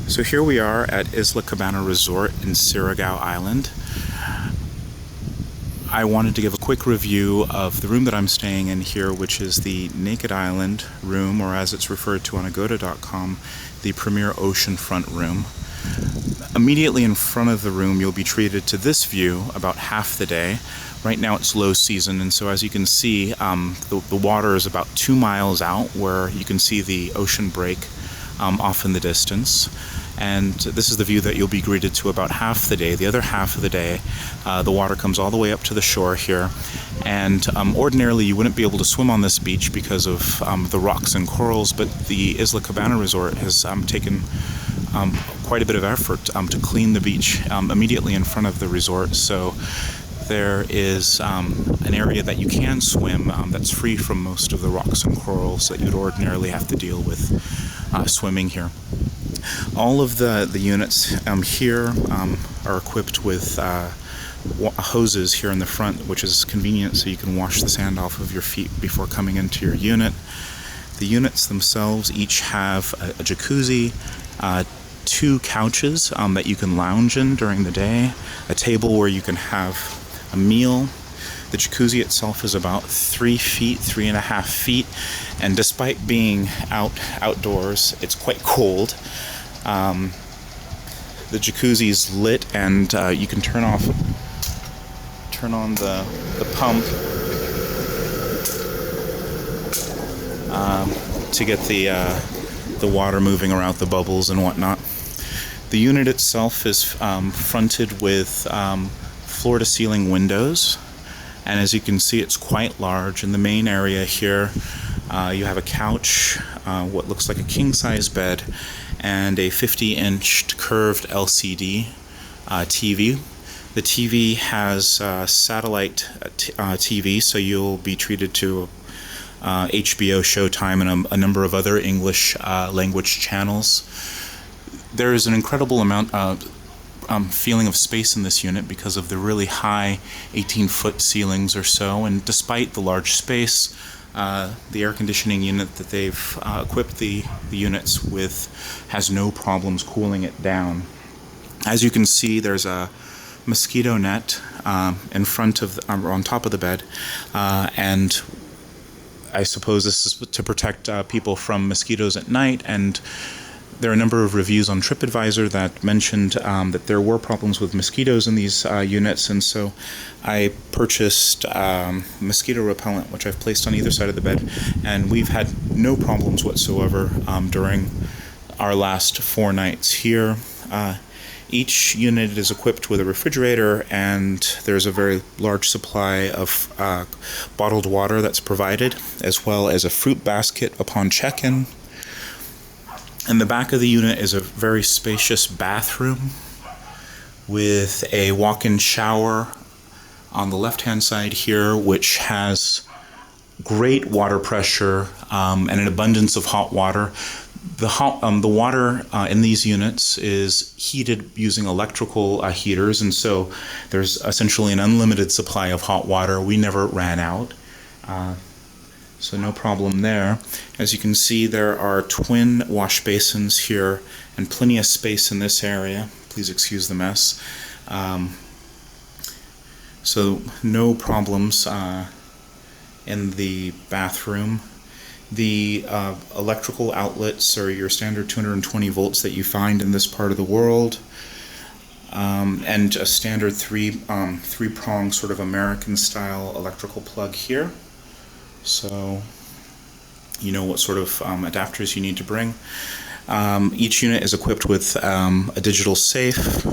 So here we are at Isla Cabana Resort in Siargao Island. I wanted to give a quick review of the room that I'm staying in here, which is the Naked Island room, or as it's referred to on agoda.com, the Premiere Oceanfront Room. Immediately in front of the room, you'll be treated to this view about half the day. Right now it's low season, and so as you can see, the water is about 2 miles out, where you can see the ocean break off in the distance. And this is the view that you'll be greeted to about half the day. The other half of the day, the water comes all the way up to the shore here. And ordinarily you wouldn't be able to swim on this beach because of the rocks and corals, but the Isla Cabana Resort has taken quite a bit of effort to clean the beach immediately in front of the resort. So there is an area that you can swim that's free from most of the rocks and corals that you'd ordinarily have to deal with swimming here. All of the units here are equipped with hoses here in the front, which is convenient so you can wash the sand off of your feet before coming into your unit. The units themselves each have a jacuzzi, 2 couches that you can lounge in during the day, a table where you can have a meal. The jacuzzi itself is about 3.5 feet, and despite being outdoors, it's quite cold. The jacuzzi is lit, and you can turn on the pump to get the water moving around the bubbles and whatnot. The unit itself is fronted with floor-to-ceiling windows, and as you can see, it's quite large. In the main area here, you have a couch, what looks like a king-size bed, and a 50-inch curved LCD TV. The TV has satellite TV, so you'll be treated to HBO, Showtime, and a number of other English language channels. There is an incredible amount of feeling of space in this unit because of the really high 18-foot ceilings or so, and despite the large space, the air conditioning unit that they've equipped the units with has no problems cooling it down. As you can see, there's a mosquito net in front of or on top of the bed, and I suppose this is to protect people from mosquitoes at night. And there are a number of reviews on TripAdvisor that mentioned that there were problems with mosquitoes in these units, and so I purchased mosquito repellent, which I've placed on either side of the bed, and we've had no problems whatsoever during our last 4 nights here. Each unit is equipped with a refrigerator, and there's a very large supply of bottled water that's provided, as well as a fruit basket upon check-in. In the back of the unit is a very spacious bathroom with a walk-in shower on the left-hand side here, which has great water pressure and an abundance of hot water. The water in these units is heated using electrical heaters, and so there's essentially an unlimited supply of hot water. We never ran out. So no problem there. As you can see, there are twin wash basins here and plenty of space in this area. Please excuse the mess. So no problems in the bathroom. The electrical outlets are your standard 220 volts that you find in this part of the world, and a standard three-prong sort of American-style electrical plug here. So you know what sort of adapters you need to bring. Each unit is equipped with a digital safe,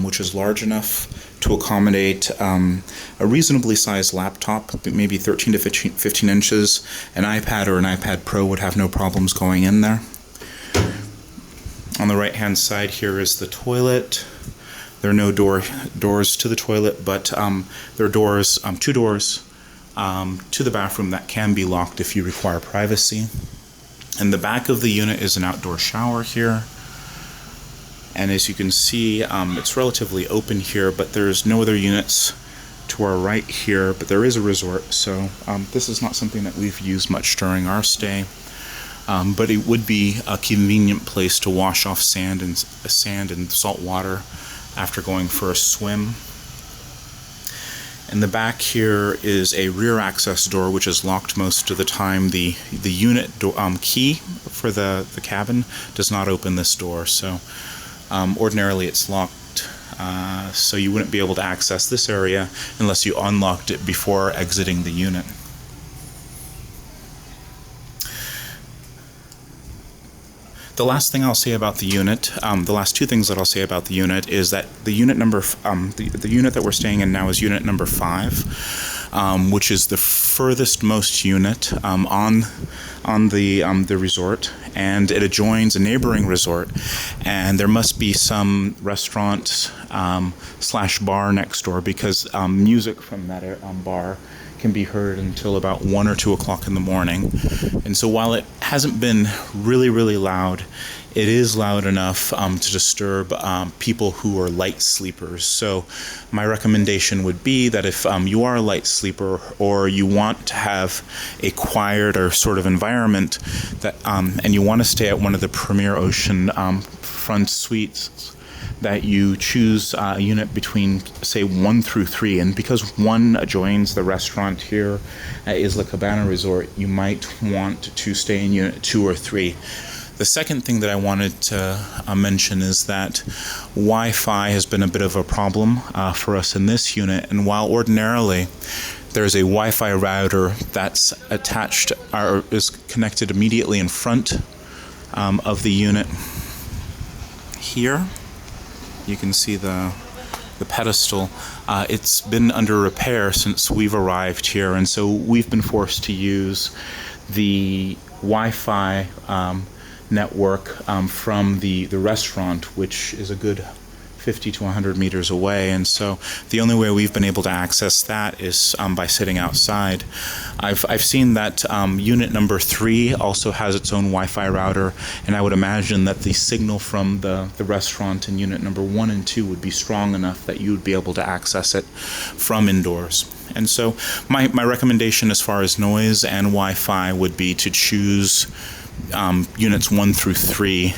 which is large enough to accommodate a reasonably sized laptop, maybe 13 to 15 inches. An iPad or an iPad Pro would have no problems going in there. On the right hand side here is the toilet. There are no doors to the toilet, but there are 2 doors to the bathroom that can be locked if you require privacy. In the back of the unit is an outdoor shower here, and as you can see, it's relatively open here, but there's no other units to our right here, but there is a resort, so this is not something that we've used much during our stay. but it would be a convenient place to wash off sand and salt water after going for a swim. In the back here is a rear access door, which is locked most of the time. The unit key for the cabin does not open this door, so ordinarily it's locked, so you wouldn't be able to access this area unless you unlocked it before exiting the unit. The last thing I'll say about the unit, the last two things that I'll say about the unit is that the unit the unit that we're staying in now is unit number 5, which is the furthest most unit on the resort, and it adjoins a neighboring resort, and there must be some restaurant slash bar next door, because music from that bar can be heard until about 1 or 2 o'clock in the morning. And so while it hasn't been really, really loud, it is loud enough to disturb people who are light sleepers. So my recommendation would be that if you are a light sleeper, or you want to have a quieter sort of environment, that and you want to stay at one of the Premiere Ocean front suites, that you choose a unit between, say, 1 through 3. And because 1 adjoins the restaurant here at Isla Cabana Resort, you might want to stay in unit 2 or 3. The second thing that I wanted to mention is that Wi-Fi has been a bit of a problem for us in this unit, and while ordinarily there's a Wi-Fi router that's attached or is connected immediately in front of the unit here. You can see the pedestal. It's been under repair since we've arrived here, and so we've been forced to use the Wi-Fi network from the restaurant, which is a good 50 to 100 meters away, and so the only way we've been able to access that is by sitting outside. I've seen that unit number 3 also has its own Wi-Fi router, and I would imagine that the signal from the restaurant in unit number 1 and 2 would be strong enough that you would be able to access it from indoors. And so my recommendation as far as noise and Wi-Fi would be to choose units 1 through 3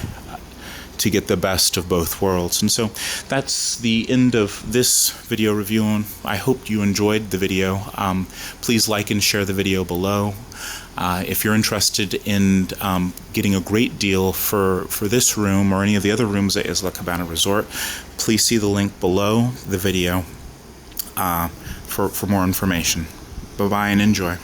to get the best of both worlds. And so that's the end of this video review. I hope you enjoyed the video. Please like and share the video below. If you're interested in getting a great deal for this room or any of the other rooms at Isla Cabana Resort, please see the link below the video for more information. Bye-bye and enjoy.